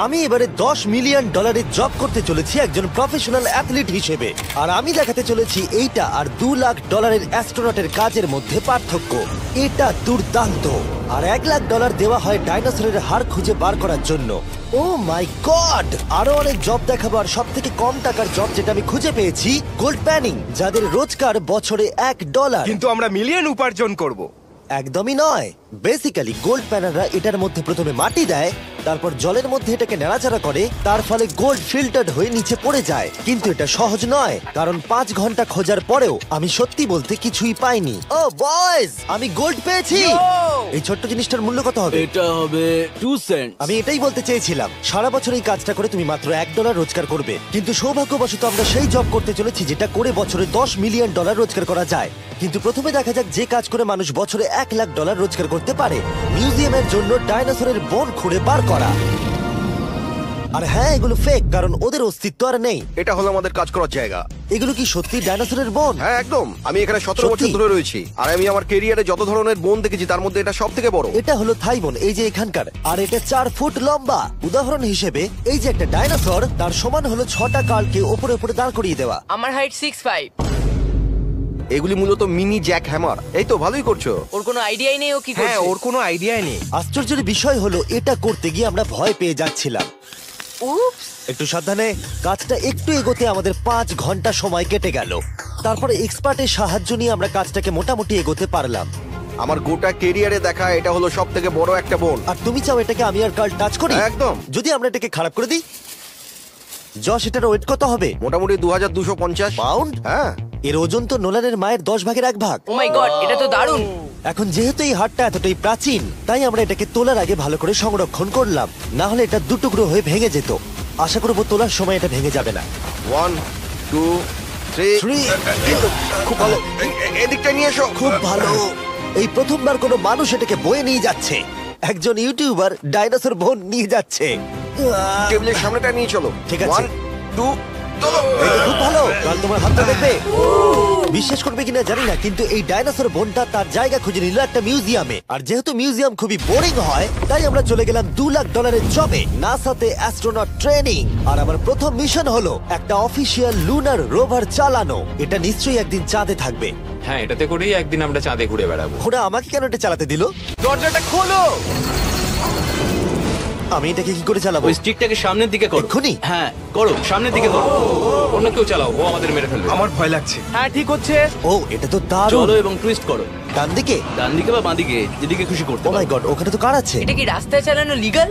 আমি এবারে $10 million job করতে চলেছি একজন প্রফেশনাল অ্যাথলিট হিসেবে। আর আমি দেখাতে চলেছি এইটা আর $2 লাখ অ্যাস্ট্রোনটের কাজের মধ্যে পার্থক্য। এটা দুর্দান্ত। আর $1 লাখ দেওয়া হয় ডাইনোসরের হাড় খুঁজে বার করার জন্য। ও মাই গড! আরো অনেক জব দেখাবো। আর সব থেকে কম টাকার জব যেটা আমি খুঁজে পেয়েছি, গোল্ড প্যানিং, যাদের রোজগার বছরে $1। কিন্তু আমরা মিলিয়ন উপার্জন করব। একদমই নয়। বেসিক্যালি গোল্ড প্যানাররা এটার মধ্যে প্রথমে মাটি দেয়, তারপর জলের মধ্যে এটাকে নাড়াচাড়া করে, তার ফলে গোল্ড ফিল্টার্ড হয়ে নিচে পড়ে যায়। কিন্তু এটা সহজ নয়, কারণ 5 ঘন্টা খোঁজার পরেও আমি সত্যি বলতে কিছুই পাইনি। ও বয়েজ, আমি গোল্ড পেয়েছি। এই ছোট্ট জিনিসটার মূল্য কত হবে? এটা হবে 2 সেন্ট। আমি এটাই বলতে চেয়েছিলাম। সারা বছর এই কাজটা করে তুমি মাত্র $1 রোজগার করবে, কিন্তু সৌভাগ্যবশত আমরা সেই জব করতে চলেছি যেটা করে বছরে $10 মিলিয়ন রোজগার করা যায়। কিন্তু প্রথমে দেখা যাক যে কাজ করে মানুষ বছরে $1 লাখ রোজগার করতে পারে। মিউজিয়ামের জন্য ডাইনোসরের বোন খুঁড়ে বার করা। আর হ্যাঁ, এগুলো ফেক, কারণ ওদের অস্তিত্ব আর নেই। এটা হলো আমাদের কাজ করার জায়গা। এগুলো কি সত্যি ডাইনোসরের বোন? হ্যাঁ একদম। আমি এখানে 17 সত্যি? বছর ধরে রয়েছি, আর আমি আমার কেরিয়ারে যত ধরনের বোন দেখেছি তার মধ্যে এটা সব থেকে বড়। এটা হলো থাই বোন, এই যে এখানকার। আর এটা 4 ফুট লম্বা। উদাহরণ হিসেবে এই যে একটা ডাইনোসর, তার সমান হলো 6টা কালকে ওপরে ওপরে দাঁড় করিয়ে দেওয়া। আমার হাইট 6'5". এগুলি মূলত মিনি জ্যাক হ্যামার। এই তো ভালোই করছো। ওর কোনো আইডিয়াই নেই ও কি হ্যাঁ, করছে। ওর কোনো আইডিয়াই নেই। আশ্চর্যের বিষয় হলো এটা করতে গিয়ে আমরা ভয় পেয়ে যাচ্ছিলাম। উপস। একটু সাবধানে। কাজটা একটু এগোতে আমাদের 5 ঘন্টা সময় কেটে গেল। তারপরে এক্সপার্টের সাহায্য নিয়ে আমরা কাজটাকে মোটামুটি এগোতে পারলাম। আমার গোটা কেরিয়ারে দেখা এটা হলো সব থেকে বড় একটা বোন। আর তুমি চাও এটাকে আমি আর কাল টাচ করি? একদম। যদি আমরা এটাকে খারাপ করে দিই? যশ, এটার ওয়েট কত হবে? মোটামুটি 2250 পাউন্ড? হ্যাঁ। এর ওজন তো নোলানের মায়ের 10 ভাগের 1 ভাগ। ও মাই গড, এটা তো দারুণ। এখন যেহেতু এই হাটটা এতটাই প্রাচীন, তাই আমরা এটাকে তোলার আগে ভালো করে সংরক্ষণ করলাম, না হলে এটা 2 টুকরো হয়ে ভেঙে যেত। আশা করবো তোলার সময় এটা ভেঙে যাবে না। 1 2 3 খুব ভালো। এদিকটা নিয়ে এসো। খুব ভালো। এই প্রথমবার কোনো মানুষ এটাকে বয়ে নিয়ে যাচ্ছে। একজন ইউটিউবার ডাইনোসর বোন নিয়ে যাচ্ছে। টেবিলের সামনেটা নিয়ে চলো। ঠিক আছে। 1 2 চলো। এই তো খুব ভালো। কাল তোমার হাতটা দেখবে। বিশ্বাস করবে কিনা জানি না, কিন্তু এই ডাইনোসর বোনটা তার জায়গা খুঁজে নিল একটা মিউজিয়ামে। আর যেহেতু মিউজিয়াম খুবই বোরিং হয়, তাই আমরা চলে গেলাম $2 লাখ জবে, নাসাতে অ্যাস্ট্রোনট ট্রেনিং। আর আমার প্রথম মিশন হলো একটা অফিসিয়াল লুনার রোভার চালানো। এটা নিশ্চয়ই একদিন চাঁদে থাকবে। হ্যাঁ, এটাতে করেই একদিন আমরা চাঁদে ঘুরে বেড়াবো। ওরা আমাকে কেন এটা চালাতে দিল? দরজাটা খোলো। আমি এটাকে কি করে চালাবো? ওই স্টিকটাকে সামনের দিকে করো। এক্ষুনি? হ্যাঁ করো, সামনের দিকে করো। অন্য কেউ চালাও, ও আমাদের মেরে ফেলবে। আমার ভয় লাগছে। হ্যাঁ, ঠিক হচ্ছে। ও, এটা তো দারুণ। চলো এবং টুইস্ট করো। ডান দিকে? ডান দিকে বা বাঁ দিকে, যেদিকে খুশি করতে ও মাই পারো। গড, ওখানে তো কার আছে? এটা কি রাস্তায় চালানো লিগ্যাল?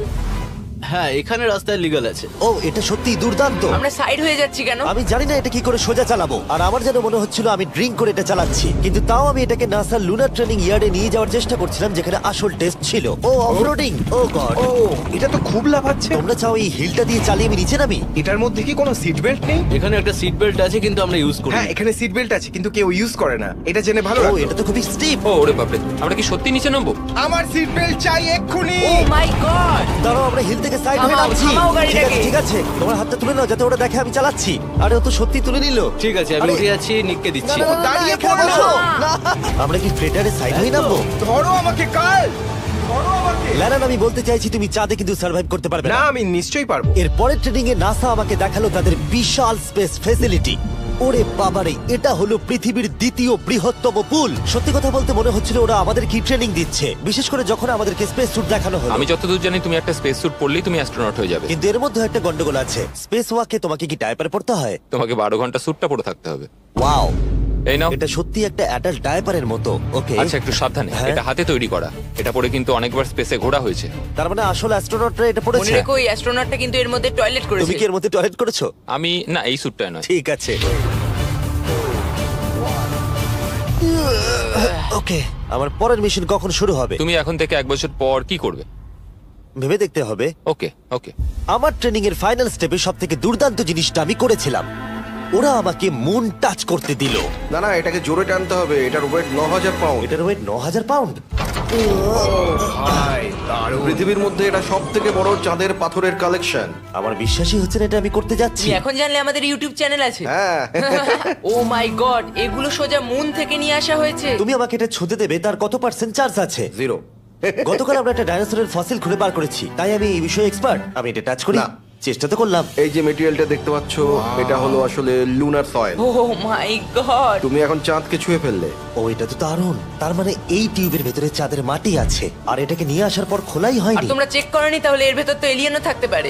হ্যাঁ, এখানে রাস্তায় লিগ্যাল আছে। ও, এটা সত্যিই দুর্দান্ত। আমরা সাইড হয়ে যাচ্ছি কেন? আমি জানি না এটা কি করে সোজা চালাবো। আর আমার যেন মনে হচ্ছিল আমি ড্রিঙ্ক করে এটা চালাচ্ছি। কিন্তু তাও আমি এটাকে নাসার লুনার ট্রেনিং ইয়ার্ডে নিয়ে যাওয়ার চেষ্টা করছিলাম, যেখানে আসল টেস্ট ছিল। ও অফরোডিং। ও গড। ও, এটা তো খুব লাফাচ্ছে। তোমরা চাও এই হিলটা দিয়ে চালিয়ে আমি নিচে নামি? এটার মধ্যে কি কোনো সিট বেল্ট নেই? এখানে একটা সিট বেল্ট আছে, কিন্তু আমরা ইউজ করি না। হ্যাঁ, এখানে সিট বেল্ট আছে, কিন্তু কেউ ইউজ করে না। এটা জেনে ভালো ও, লাগলো। এটা তো খুবই স্টিপ। ও ওরে বাপরে, আমরা কি সত্যি নিচে নামবো? আমার সিট বেল্ট চাই এক্ষুনি। ও মাই গড। দাঁড়াও, আমরা হিল থেকে সাইড হয়ে থামাও, নামছি। থামাও গাড়িটাকে। ঠিক আছে, ঠিক আছে। তোমার হাতটা তুলে নাও যাতে ওরা দেখে আমি চালাচ্ছি। আরে ও তো সত্যি তুলে নিল। ঠিক আছে, আমি আরে, উঠে যাচ্ছি, নিককে না, দিচ্ছি। না, না, না, দাঁড়িয়ে এখানে পড়ো। বসো। না। আমরা কি ফ্রেটারে সাইড হয়ে নামবো? ধরো আমাকে কাল। ধরো আমাকে। ল্যারান, আমি বলতে চাইছি তুমি চাঁদে কিন্তু সার্ভাইভ করতে পারবে না, না। আমি নিশ্চয়ই পারবো। এর পরের ট্রেনিং এ নাসা আমাকে দেখালো তাদের বিশাল স্পেস ফেসিলিটি। ওরে বাবারে, এটা হলো পৃথিবীর 2য় বৃহত্তম পুল। সত্যি কথা বলতে মনে হচ্ছিল ওরা আমাদের কি ট্রেনিং দিচ্ছে, বিশেষ করে যখন আমাদেরকে স্পেস স্যুট দেখানো হলো। আমি যতদূর জানি তুমি একটা স্পেস স্যুট পরলেই তুমি অ্যাস্ট্রোনট হয়ে যাবে। কিন্তু এর মধ্যে একটা গন্ডগোল আছে। স্পেস ওয়াকে তোমাকে কি ডায়পার পড়তে হয়? তোমাকে 12 ঘন্টা স্যুটটা পরে থাকতে হবে। ওয়াও, এই নাও। এটা সত্যি একটা অ্যাডাল্ট ডায়পারের মতো। ওকে, আচ্ছা, একটু সাবধানে। হ্যাঁ। এটা হাতে তৈরি করা। এটা পরে কিন্তু অনেকবার স্পেসে ঘোরা হয়েছে। তার মানে আসল অ্যাস্ট্রোনটরা এটা মনে পড়েছে। রেখো, ওই অ্যাস্ট্রোনটটা কিন্তু এর মধ্যে টয়লেট তুমি করেছে। কি এর মধ্যে টয়লেট করেছো? আমি না, এই স্যুটটায় নয়। ঠিক আছে। ওকে, আমার পরের মিশন কখন শুরু হবে? তুমি এখন থেকে 1 বছর পর কি করবে? ভেবে দেখতে হবে। ওকে ওকে। আমার ট্রেনিং এর ফাইনাল স্টেপে সবথেকে দুর্দান্ত জিনিসটা আমি করেছিলাম। ওরা আমাকে মুন টাচ করতে দিল। না না, এটাকে জোরে টানতে হবে। এটার ওয়েট 9000 পাউন্ড। এটার ওয়েট 9000 পাউন্ড। ভাই, দারুণ। পৃথিবীর মধ্যে এটা সব থেকে বড় চাঁদের পাথরের কালেকশন। আমার বিশ্বাসই হচ্ছে না এটা আমি করতে যাচ্ছি। তুমি এখন জানলে আমাদের ইউটিউব চ্যানেল আছে। হ্যাঁ। ও মাই গড, এগুলো সোজা মুন থেকে নিয়ে আসা হয়েছে। তুমি আমাকে এটা ছুঁতে দেবে, তার কত % চার্জ আছে? 0। গতকাল আমরা একটা ডাইনোসরের ফসিল খুঁজে বার করেছি, তাই আমি এই বিষয়ে এক্সপার্ট। আমি এটা টাচ করি, না। চেষ্টা তো করলাম। এই যে মেটেরিয়ালটা দেখতে পাচ্ছ, এটা হলো আসলে লুনার সয়েল। ও মাই গড। তুমি এখন চাঁদকে ছুঁয়ে ফেললে। ও, এটা তো দারুণ। তার মানে এই টিউবের ভেতরে চাঁদের মাটি আছে, আর এটাকে নিয়ে আসার পর খোলাই আর হয়নি। তোমরা চেক করনি তাহলে এর ভেতর তো এলিয়েনও থাকতে পারে।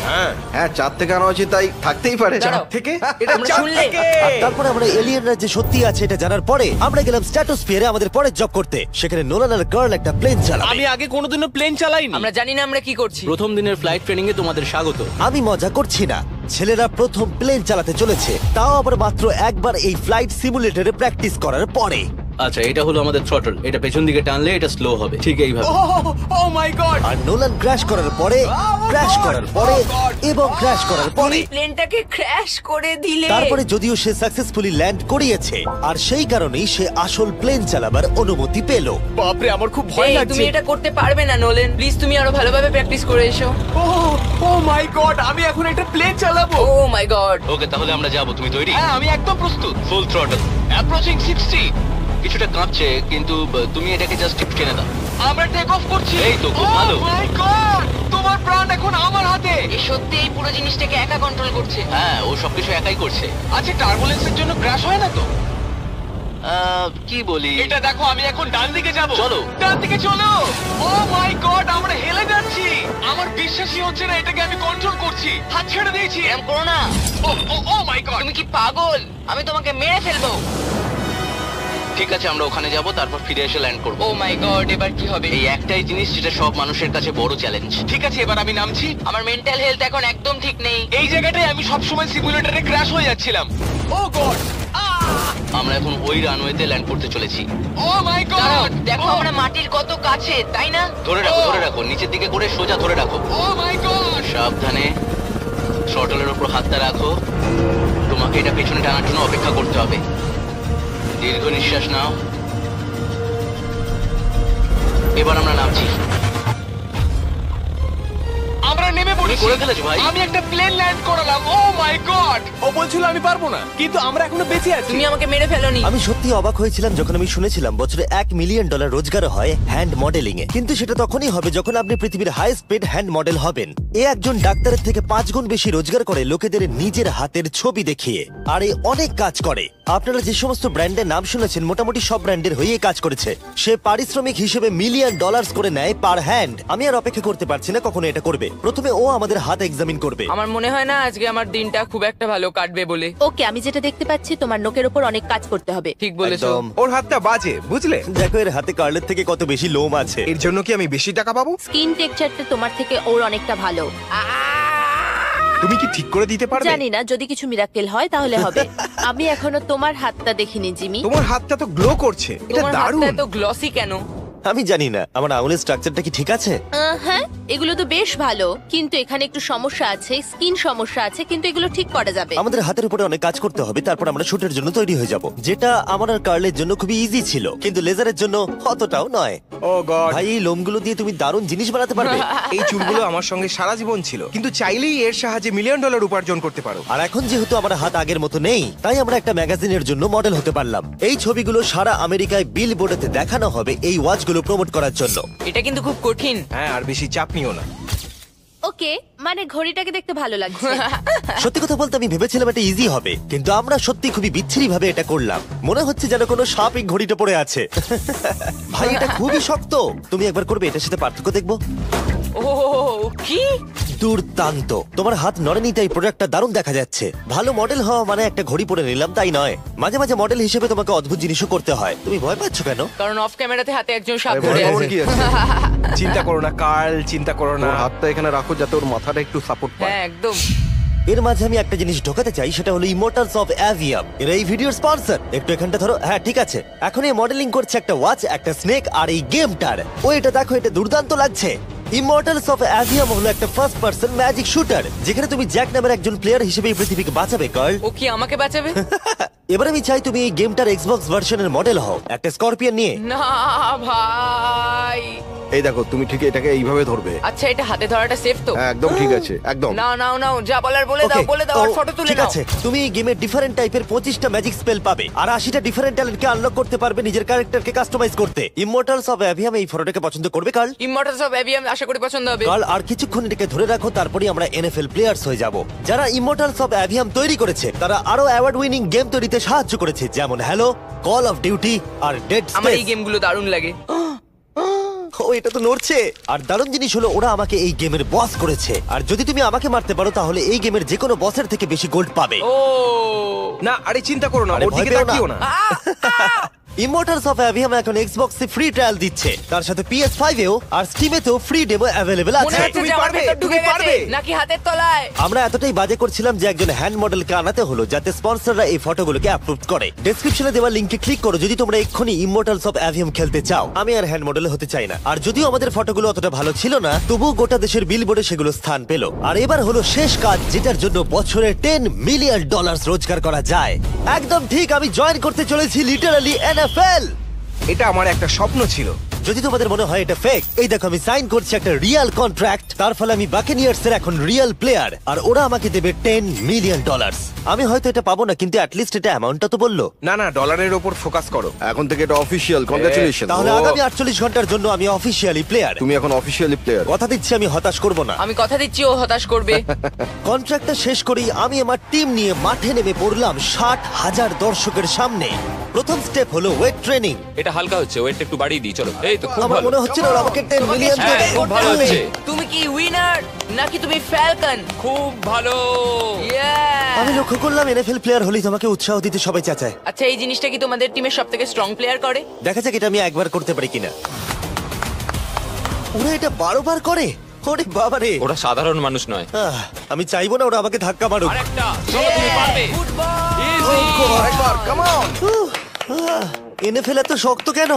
হ্যাঁ, চাঁদ থেকে আনা হয়েছে, তাই থাকতেই পারে। দাঁড়াও। থেকে এটা আমরা চাঁদ শুনলে? থেকে। আর তারপরে আমরা এলিয়েনরা যে সত্যি আছে এটা জানার পরে আমরা গেলাম স্ট্র্যাটোস্ফিয়ারে আমাদের পরের জব করতে। সেখানে নোলান আর গার্ল একটা প্লেন চালাবে। আমি আগে কোনোদিনও প্লেন চালাইনি। আমরা জানি না আমরা কি করছি। প্রথম দিনের ফ্লাইট ট্রেনিং এ তোমাদের স্বাগত। আমি মজা করছি না, ছেলেরা প্রথম প্লেন চালাতে চলেছে, তাও আবার মাত্র একবার এই ফ্লাইট সিমুলেটরে প্র্যাকটিস করার পরে। আচ্ছা, এটা হলো আমাদের থ্রটল। এটা পেছন দিকে টানলে এটা স্লো হবে, ঠিক এইভাবে। ও মাই গড। আর নোলান ক্র্যাশ করার পরে, ক্র্যাশ করার পরে এবং ক্র্যাশ করার পরে, তুমি প্লেনটাকে ক্র্যাশ করে দিলে। তারপরে যদিও সে সাকসেসফুলি ল্যান্ড করিয়েছে, আর সেই কারণেই সে আসল প্লেন চালাবার অনুমতি পেল। বাপরে, আমার খুব ভয় এই, লাগছে। তুমি এটা করতে পারবে না নোলেন। প্লিজ তুমি আরো ভালোভাবে প্র্যাকটিস করে এসো। ও মাই গড, আমি এখন একটা প্লেন চালাবো। ও মাই গড। ওকে, তাহলে আমরা যাবো। তুমি তৈরি? হ্যাঁ, আমি একদম প্রস্তুত। Full throttle, approaching 60। কিছুটা কাঁপছে, কিন্তু তুমি এটাকে জাস্ট টিপ টেনে দাও। আমরা টেক অফ করছি। এই তো, খুব ভালো। ও মাই গড, তোমার প্রাণ এখন আমার হাতে। এ সত্যি এই পুরো জিনিসটাকে একা কন্ট্রোল করছে। হ্যাঁ, ও সবকিছু একাই করছে। আচ্ছা, টার্বুলেন্সের জন্য ক্র্যাশ হয় না তো? কি বলি? এটা দেখো, আমি এখন ডান দিকে যাব। চলো। ডান দিকে চলো। ও মাই গড, আমরা হেলে যাচ্ছি। আমার বিশ্বাসই হচ্ছে না এটাকে আমি কন্ট্রোল করছি। হাত ছেড়ে দিয়েছি। এরকম করো না। ও মাই গড। তুমি কি পাগল? আমি তোমাকে মেরে ফেলবো। ঠিক আছে, আমরা ওখানে যাব, তারপর ফিরে এসে ল্যান্ড করব। ও মাই গড, এবার কি হবে? এই একটাই জিনিস যেটা সব মানুষের কাছে বড় চ্যালেঞ্জ। ঠিক আছে, এবার আমি নামছি। আমার মেন্টাল হেলথ এখন একদম ঠিক নেই। এই জায়গাটায় আমি সব সময় সিমুলেটরে ক্র্যাশ হয়ে যাচ্ছিলাম। ও গড। আমরা এখন ওই রানওয়েতে ল্যান্ড করতে চলেছি। ও মাই দাঁড়াও, গড। দেখো আমরা মাটির কত কাছে, তাই না? ধরে রাখো, ধরে রাখো, নিচের দিকে করে সোজা ধরে রাখো। ও মাই গড। সাবধানে শটলের উপর হাতটা রাখো। তোমাকে এটা পেছনে টানার জন্য অপেক্ষা করতে হবে। দীর্ঘ নিঃশ্বাস নাও। এবার আমরা নামছি। আমরা নেমে তুমি পড়েছি। করে ফেলেছো ভাই। আমি একটা প্লেন ল্যান্ড করালাম। ও মাই গড। ও বলছিল আমি পারবো না, কিন্তু আমরা এখনো বেঁচে আছি। তুমি আমাকে মেরে ফেলোনি। আমি সত্যি অবাক হয়েছিলাম যখন আমি শুনেছিলাম বছরে $1 মিলিয়ন রোজগার হয় হ্যান্ড মডেলিং এ। কিন্তু সেটা তখনই হবে যখন আপনি পৃথিবীর হাইস্ট পেড হ্যান্ড মডেল হবেন। এ একজন ডাক্তারের থেকে 5 গুণ বেশি রোজগার করে লোকেদের নিজের হাতের ছবি দেখিয়ে। আর এ অনেক কাজ করে। আপনারা যে সমস্ত ব্র্যান্ডের নাম শুনেছেন মোটামুটি সব ব্র্যান্ডের হয়ে কাজ করেছে। সে পারিশ্রমিক হিসেবে $1 মিলিয়ন করে নেয় পার হ্যান্ড। আমি আর অপেক্ষা করতে পারছি না কখনো এটা করবে। প্রথমে ও আমাদের হাত এক্সামিন করবে। আমার মনে হয় না আজকে আমার দিনটা খুব একটা ভালো কাটবে বলে। ওকে, আমি যেটা দেখতে পাচ্ছি তোমার নোকের ওপর অনেক কাজ করতে হবে। ঠিক বলেছো। একদম। ওর হাতটা বাজে, বুঝলে? দেখো এর হাতে কার্লের থেকে কত বেশি লোম আছে। এর জন্য কি আমি বেশি টাকা পাবো? স্কিন টেক্সচারটা তোমার থেকে ওর অনেকটা ভালো। তুমি কি ঠিক করে দিতে পারবে? জানি না, যদি কিছু মিরাকেল হয় তাহলে হবে। আমি এখনো তোমার হাতটা দেখিনি জিমি। তোমার হাতটা তো গ্লো করছে। এটা তোমার হাতটা দারুণ। এত গ্লসি কেন? আমি জানি না আমার আঙুলের স্ট্রাকচারটা কি ঠিক আছে। হ্যাঁ, এগুলো তো বেশ ভালো, কিন্তু এখানে একটু সমস্যা আছে, স্কিন সমস্যা আছে, কিন্তু এগুলো ঠিক করা যাবে। আমাদের হাতের উপরে অনেক কাজ করতে হবে, তারপর আমরা শুটের জন্য তৈরি হয়ে যাব, যেটা আমার আর কার্লের জন্য খুবই ইজি ছিল, কিন্তু লেজারের জন্য অতটাও নয়। ও গড। ভাই এই লোমগুলো দিয়ে তুমি দারুণ জিনিস বানাতে পারবে। এই চুলগুলো আমার সঙ্গে সারা জীবন ছিল, কিন্তু চাইলেই এর সাহায্যে $1 মিলিয়ন উপার্জন করতে পারো। আর এখন যেহেতু আমার হাত আগের মতো নেই, তাই আমরা একটা ম্যাগাজিনের জন্য মডেল হতে পারলাম। এই ছবিগুলো সারা আমেরিকায় বিলবোর্ডেতে দেখানো হবে এই ওয়াচগুলো প্রমোট করার জন্য। এটা কিন্তু খুব কঠিন। হ্যাঁ, আর বেশি চাপ নিও না। ওকে, মানে ঘড়িটাকে দেখতে ভালো লাগছে। সত্যি কথা বলতে আমি ভেবেছিলাম এটা ইজি হবে, কিন্তু আমরা সত্যি খুবই বিচ্ছিরি ভাবে এটা করলাম। মনে হচ্ছে যেন কোনো সাপ এই ঘড়িটা পড়ে আছে। ভাই এটা খুবই শক্ত। তুমি একবার করবে, এটার সাথে পার্থক্য দেখবো। ও কি দুর্দান্ত। তোমার হাত নড়েনি তাই প্রোডাক্টটা দারুণ দেখা যাচ্ছে। ভালো মডেল হওয়া মানে একটা ঘড়ি পরে নিলাম তাই নয়, মাঝে মাঝে মডেল হিসেবে তোমাকে অদ্ভুত জিনিসও করতে হয়। তুমি ভয় পাচ্ছ কেন? কারণ অফ ক্যামেরাতে হাতে একজন সাপ আরে ধরে ভয় পাওয়ার আছে। কি আছে? চিন্তা করো না কার্ল, চিন্তা করো না। ওর হাতটা এখানে রাখো যাতে ওর মাথাটা একটু সাপোর্ট পায়। হ্যাঁ একদম। এর মাঝে আমি একটা জিনিস ঢোকাতে চাই, সেটা হলো ইমোর্টালস অফ অ্যাভিয়াম। এরা এই ভিডিওর স্পন্সর। একটু এখানটা ধরো। হ্যাঁ ঠিক আছে। এখন এই মডেলিং করছে একটা ওয়াচ, একটা স্নেক আর এই গেমটার। ও এটা দেখো, এটা দুর্দান্ত লাগছে। ইমর্টালস অফ অ্যাভিয়াম হলো একটা ফার্স্ট পার্সন ম্যাজিক শুটার, যেখানে তুমি জ্যাক নামের একজন প্লেয়ার হিসেবে এই পৃথিবীকে বাঁচাবে কার্ল। ও কি আমাকে বাঁচাবে? এবার আমি চাই তুমি এই গেমটার এক্সবক্স ভার্সনের মডেল হও, একটা স্করপিয়ন নিয়ে। না ভাই, এই দেখো, তুমি ঠিক এটাকে এইভাবে ধরবে। আচ্ছা, এটা হাতে ধরাটা সেফ তো? হ্যাঁ, একদম ঠিক আছে, একদম। নাও নাও নাও, যা বলার বলে দাও, বলে দাও, আর ফটো তুলে ঠিক নাও। আছে, তুমি এই গেমে ডিফারেন্ট টাইপের 25টা ম্যাজিক স্পেল পাবে আর 80টা ডিফারেন্ট ট্যালেন্টকে আনলক করতে পারবে নিজের ক্যারেক্টারকে কাস্টমাইজ করতে। ইমমর্টালস অফ অ্যাভিয়াম এই ফটোটাকে পছন্দ করবে কার্ল? ইমমর্টালস অফ অ্যাভিয়াম আশা করি পছন্দ হবে। কার্ল, আর কিছুক্ষণ এটাকে ধরে রাখো, তারপরে আমরা এনএফএল প্লেয়ার্স হয়ে যাব। যারা ইমমর্টালস অফ অ্যাভিয়াম তৈরি করেছে তারা আরো অ্যাওয়ার্ড উইনিং গেম তৈরিতে সাহায্য করেছে, যেমন হ্যালো, কল অফ ডিউটি আর ডেড আমার এই স্পেস। গেমগুলো দারুণ লাগে। ও, এটা তো নড়ছে। আর দারুণ জিনিস হলো ওরা আমাকে এই গেমের বস করেছে, আর যদি তুমি আমাকে মারতে পারো তাহলে এই গেমের যে কোনো বসের থেকে বেশি গোল্ড পাবে। ও না, আরে চিন্তা করো না, আরে ওর দিকে ভয় পেও না। তাকিও না। ইমমর্টালস অফ অ্যাভিয়াম এখন এক্সবক্সে ফ্রি ট্রায়াল দিচ্ছে, তার সাথে PS5 এও আর স্টিমেতেও ফ্রি ডেমো অ্যাভেলেবল মনে আছে। হচ্ছে যে আমার ভেতর ঢুকে গেছে নাকি হাতের তলায়। আমরা এতটাই বাজে করছিলাম যে একজন হ্যান্ড মডেলকে আনাতে হলো যাতে স্পন্সররা এই ফটোগুলোকে অ্যাপ্রুভ করে। ডেসক্রিপশনে দেওয়া লিংকে ক্লিক করো যদি তোমরা এক্ষুনি ইমমর্টালস অফ অ্যাভিয়াম খেলতে চাও। আমি আর হ্যান্ড মডেল হতে চাই না, আর যদিও আমাদের ফটোগুলো অতটা ভালো ছিল না, তবুও গোটা দেশের বিলবোর্ডে সেগুলো স্থান পেল। আর এবার হলো শেষ কাজ, যেটার জন্য বছরে $10 মিলিয়ন রোজগার করা যায়। একদম ঠিক, আমি জয়েন করতে চলেছি লিটারালি NFL। এটা আমার একটা স্বপ্ন ছিল। যদি তোমাদের মনে হয় এটা ফেক, এই দেখো আমি সাইন করছি একটা রিয়েল কন্ট্রাক্ট, তার ফলে আমি বাকেনিয়ার্স এর এখন রিয়েল প্লেয়ার, আর ওরা আমাকে দেবে $10 মিলিয়ন। আমি হয়তো এটা পাবো না, কিন্তু অ্যাটলিস্ট এটা অ্যামাউন্টটা তো বললো। না না, ডলারের ওপর ফোকাস করো। এখন থেকে এটা অফিসিয়াল, কংগ্রাচুলেশন। তাহলে আগামী 48 ঘন্টার জন্য আমি অফিসিয়ালি প্লেয়ার। তুমি এখন অফিসিয়ালি প্লেয়ার। কথা দিচ্ছি আমি হতাশ করব না। আমি কথা দিচ্ছি ও হতাশ করবে। কন্ট্রাক্টটা শেষ করেই আমি আমার টিম নিয়ে মাঠে নেমে পড়লাম 60,000 দর্শকের সামনে। প্রথম স্টেপ হলো ওয়েট ট্রেনিং। এটা হালকা হচ্ছে, ওয়েটটা একটু বাড়িয়ে দিই, চলো। এই তো খুব আমার ভালো। মনে হচ্ছে না ওরা আমাকে 10 মিলিয়ন তোমাকে দেবে। শেষ খুব করতে ভালো হবে। হচ্ছে। তুমি কি উইনার নাকি তুমি ফ্যালকন? খুব ভালো। আমি লক্ষ্য করলাম NFL প্লেয়ার হলেই তোমাকে উৎসাহ দিতে সবাই চাচায়। আচ্ছা, এই জিনিসটা কি তোমাদের টিমের সবথেকে স্ট্রং প্লেয়ার করে? দেখা যাক এটা আমি একবার করতে পারি কিনা। ওরা এটা 12 বার করে? ওরে বাবারে। ওরা সাধারণ মানুষ নয়। আমি চাইবো না ওরা আমাকে ধাক্কা মারুক। আরেকটা, চলো তুমি পারবে। আরেকবার, কাম অন। NFL এত শক্ত কেন?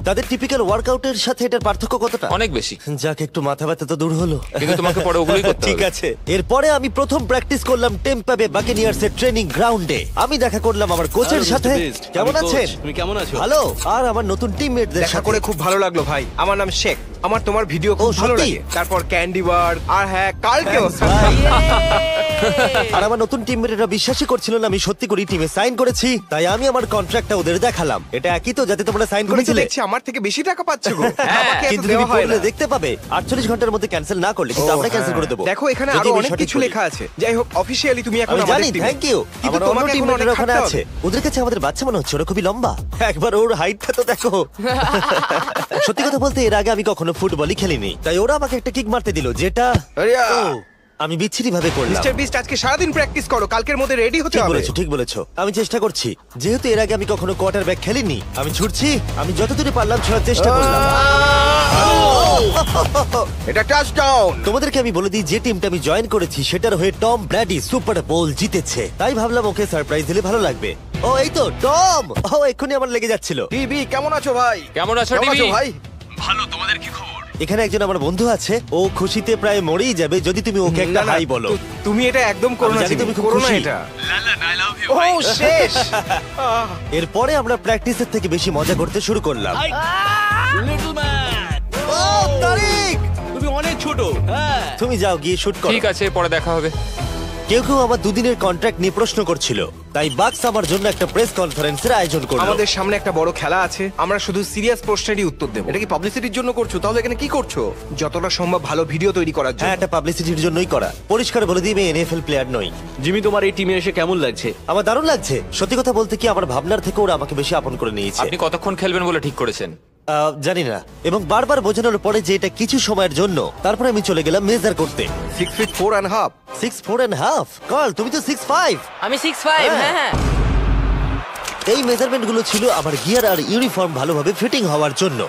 তাদের টিপিক্যাল ওয়ার্কআউটের সাথে এটার পার্থক্য কতটা? অনেক বেশি। যাক, একটু মাথা ব্যথা তো দূর হলো। কিন্তু তোমাকে পরে ওগুলোই করতে হবে। ঠিক আছে। এরপরে আমি প্রথম প্র্যাকটিস করলাম টেম্পা বে বাকেনিয়ার্স এর ট্রেনিং গ্রাউন্ডে। আমি দেখা করলাম আমার কোচের সাথে। কেমন আছেন? তুমি কেমন আছো? ভালো। আর আমার নতুন টিমমেটদের দেখা সাথে করে খুব ভালো লাগলো ভাই। আমার নাম শেখ। আমার তোমার ভিডিও খুব ভালো সত্যি? লাগে। তারপর ক্যান্ডি বার, আর হ্যাঁ কালকেও। আর আমার নতুন টিমমেটরা বিশ্বাসই করছিল না আমি সত্যি করে টিমে সাইন করেছি, তাই আমি আমার কন্ট্রাক্টটা ওদের দেখালাম। এটা একই তো যাতে তোমরা সাইন তুমি তো করেছিলে? দেখছি আমার থেকে বেশি টাকা পাচ্ছ গো। আমাকে এত কিন্তু দেওয়া তুমি হয় পড়লে না। দেখতে পাবে 48 ঘন্টার মধ্যে ক্যান্সেল না করলে কিন্তু আমরা ক্যান্সেল করে দেবো। দেখো এখানে যদি আরো আমি অনেক সঠিক কিছু বলি। লেখা আছে। যাই হোক, অফিশিয়ালি তুমি এখন আমি আমাদের জানি, টিমে। Thank you. কিন্তু আমার অন্য তোমাকে এখন টিমমেটরা অনেক ওখানে খাটতে আছে। হবে। ওদের কাছে আমাদের বাচ্চা মনে হচ্ছে, ওরা খুবই লম্বা। একবার ওর হাইটটা তো দেখো। সত্যি কথা বলতে এর আগে আমি কখনো ফুটবলই খেলিনি, তাই ওরা আমাকে একটা কিক মারতে দিল, যেটা আরিয়া। ও, আমি বিচ্ছিরি ভাবে করলাম। মিস্টার বিস্ট আজকে সারাদিন প্র্যাকটিস করো, কালকের মধ্যে রেডি হতে ঠিক হবে। বলেছো, ঠিক বলেছো। আমি চেষ্টা করছি। যেহেতু এর আগে আমি কখনো কোয়ার্টারব্যাক খেলিনি, আমি ছুটছি। আমি যতদূর পারলাম ছোড়ার চেষ্টা করলাম। এটা টাচডাউন। তোমাদেরকে আমি বলে দিই যে টিমটা আমি জয়েন করেছি সেটার হয়ে টম ব্র্যাডি সুপার বোল জিতেছে, তাই ভাবলাম ওকে সারপ্রাইজ দিলে ভালো লাগবে। ও, এই তো টম। ও, এক্ষুনি আমার লেগে যাচ্ছিল। টিভি কেমন আছো ভাই? কেমন আছো কেমন টিভি? আছো ভাই? এখানে একজন আমার বন্ধু আছে, ও খুশিতে প্রায় মরেই যাবে যদি তুমি ওকে একটা না, না, হাই বলো। তুমি এটা একদম করো আমি না, জানি জিমি, তুমি খুব করো না খুশি। এটা। ও শেষ। এরপরে আমরা প্র্যাকটিসের থেকে বেশি মজা করতে শুরু করলাম। লিটল ম্যান, ও, তারিক, তুমি অনেক ছোট। হ্যাঁ, তুমি যাও গিয়ে শুট করো। ঠিক আছে, পরে দেখা হবে। কেউ কেউ আমার দুদিনের কন্ট্রাক্ট নিয়ে প্রশ্ন করছিল, তাই বাক্স আমার জন্য একটা প্রেস কনফারেন্সের আয়োজন করলো। আমাদের সামনে একটা বড় খেলা আছে, আমরা শুধু সিরিয়াস প্রশ্নেরই উত্তর দেব। এটা কি পাবলিসিটির জন্য করছো? তাহলে এখানে কি করছো? যতটা সম্ভব ভালো ভিডিও তৈরি করার হ্যাঁ, জন্য। এটা পাবলিসিটির জন্যই করা। পরিষ্কার বলে দিই আমি NFL প্লেয়ার নই। জিমি, তোমার এই টিমে এসে কেমন লাগছে? আমার দারুণ লাগছে। সত্যি কথা বলতে কি, আমার ভাবনার থেকে ওরা আমাকে বেশি আপন করে নিয়েছে। আপনি কতক্ষণ খেলবেন বলে ঠিক করেছেন? জানি না, এবং বারবার বোঝানোর পরে যে এটা কিছু সময়ের জন্য, তারপরে আমি চলে গেলাম মেজার করতে। 6 feet 4.5। 6'4.5"। কাল, তুমি তো 6'5". আমি 6'5", হ্যাঁ হ্যাঁ। এই মেজারমেন্ট গুলো ছিল আমার গিয়ার আর ইউনিফর্ম ভালোভাবে ফিটিং হওয়ার জন্য।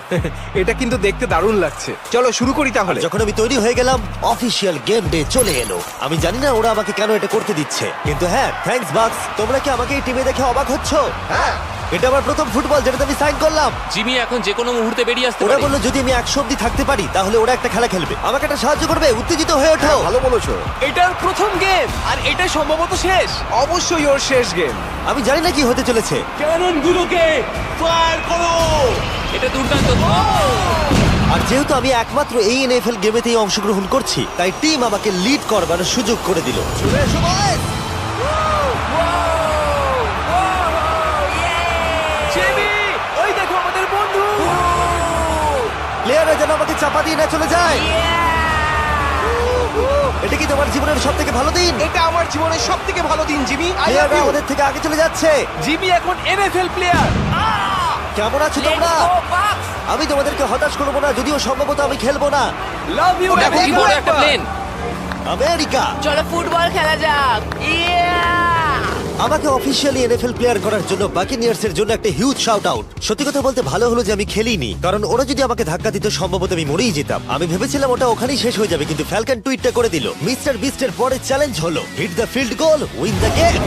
এটা কিন্তু দেখতে দারুণ লাগছে। চলো শুরু করি তাহলে। যখন আমি তৈরি হয়ে গেলাম, অফিসিয়াল গেম ডে চলে এলো। আমি জানি না ওরা আমাকে কেন এটা করতে দিচ্ছে, কিন্তু হ্যাঁ, থ্যাঙ্কস বাক্স। তোমরা কি আমাকে এই টিমে দেখে অবাক হচ্ছ? হ্যাঁ। এটা আমার প্রথম ফুটবল যেটাতে আমি সাইন করলাম। জিমি এখন যে কোনো মুহূর্তে বেরিয়ে আসতে ওরা পারে। বললো যদি আমি 100 অব্দি থাকতে পারি তাহলে ওরা একটা খেলা খেলবে, আমাকে একটা সাহায্য করবে। উত্তেজিত হয়ে ওঠো। ভালো বলেছো। এটার প্রথম গেম আর এটা সম্ভবত শেষ। অবশ্যই ওর শেষ গেম। আমি জানি না কি হতে চলেছে। ক্যাননগুলোকে ফায়ার করো। এটা দুর্দান্ত। আর যেহেতু আমি একমাত্র এই এনএফএল গেমেতেই অংশগ্রহণ করছি, তাই টিম আমাকে লিড করবার সুযোগ করে দিল। চলে এসো বয়েজ। জিমি, ওই দেখো আমাদের বন্ধু। প্লেয়াররা যেন আমাকে চাপা দিয়ে না চলে যায়। এটা কি তোমার জীবনের সব থেকে ভালো দিন? এটা আমার জীবনের সব থেকে ভালো দিন, জিমি। আই লাভ প্লেয়াররা ইউ। আমাদের থেকে আগে চলে যাচ্ছে। জিমি এখন এনএফএল প্লেয়ার। কেমন আছো তোমরা? আমি তোমাদেরকে হতাশ করবো না, যদিও সম্ভবত আমি খেলবো না। Love you. দেখো কি বড় একটা প্লেন। আমেরিকা চলো ফুটবল খেলা যাক। আমাকে অফিসিয়ালি এনএফএল প্লেয়ার করার জন্য বাকিনিয়ার্স এর জন্য একটা হিউজ শাউট আউট। সত্যি কথা বলতে ভালো হলো যে আমি খেলিনি, কারণ ওরা যদি আমাকে ধাক্কা দিত সম্ভবত আমি মরেই যেতাম। আমি ভেবেছিলাম ওটা ওখানেই শেষ হয়ে যাবে, কিন্তু ফ্যালকন টুইটটা করে দিল, মিস্টার বিস্টের পরে চ্যালেঞ্জ হলো hit the field goal, win the game.